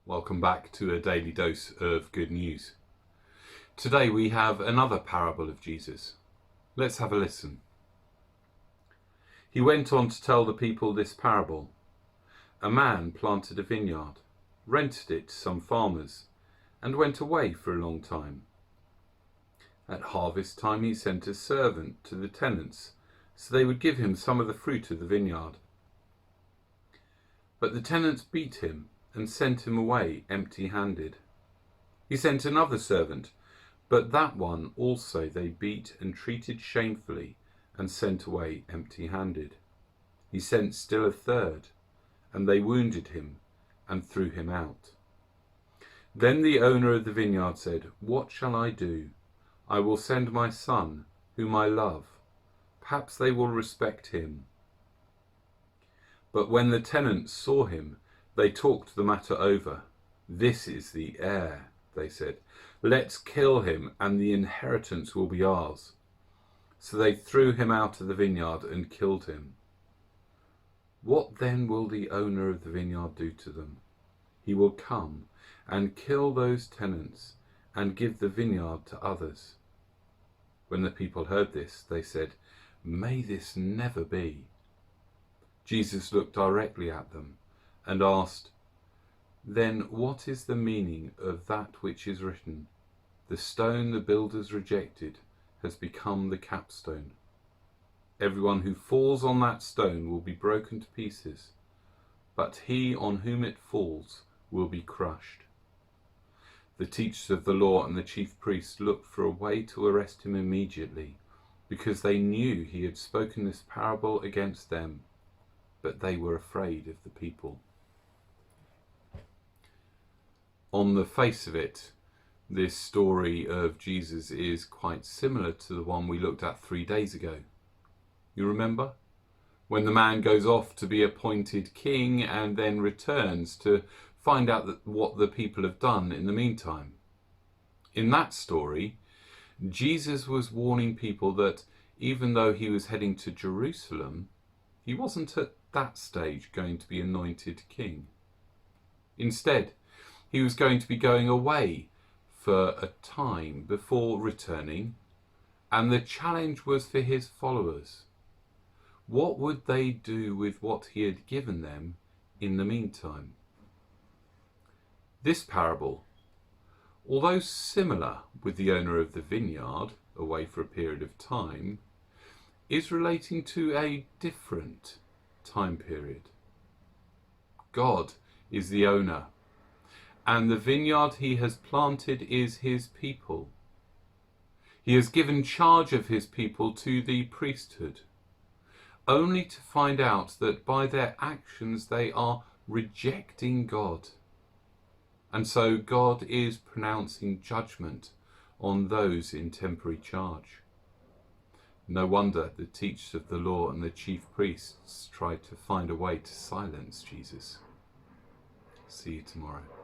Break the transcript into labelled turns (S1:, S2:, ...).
S1: Welcome back to a daily dose of good news. Today we have another parable of Jesus. Let's have a listen. He went on to tell the people this parable. A man planted a vineyard, rented it to some farmers, and went away for a long time. At harvest time he sent a servant to the tenants, so they would give him some of the fruit of the vineyard. But the tenants beat him and sent him away empty-handed. He sent another servant, but that one also they beat and treated shamefully and sent away empty-handed. He sent still a third, and they wounded him and threw him out. Then the owner of the vineyard said, "What shall I do? I will send my son, whom I love. Perhaps they will respect him." But when the tenants saw him, they talked the matter over. "This is the heir," they said. "Let's kill him, and the inheritance will be ours." So they threw him out of the vineyard and killed him. What then will the owner of the vineyard do to them? He will come and kill those tenants and give the vineyard to others. When the people heard this, they said, "May this never be." Jesus looked directly at them and asked, "Then what is the meaning of that which is written? The stone the builders rejected has become the capstone. Everyone who falls on that stone will be broken to pieces, but he on whom it falls will be crushed." The teachers of the law and the chief priests looked for a way to arrest him immediately, because they knew he had spoken this parable against them, but they were afraid of the people. On the face of it, this story of Jesus is quite similar to the one we looked at 3 days ago. You remember? When the man goes off to be appointed king and then returns to find out what the people have done in the meantime. In that story, Jesus was warning people that even though he was heading to Jerusalem, he wasn't at that stage going to be anointed king. Instead, he was going to be going away for a time before returning, and the challenge was for his followers. What would they do with what he had given them in the meantime? This parable, although similar with the owner of the vineyard, away for a period of time, is relating to a different time period. God is the owner, and the vineyard he has planted is his people. He has given charge of his people to the priesthood, only to find out that by their actions they are rejecting God. And so God is pronouncing judgment on those in temporary charge. No wonder the teachers of the law and the chief priests tried to find a way to silence Jesus. See you tomorrow.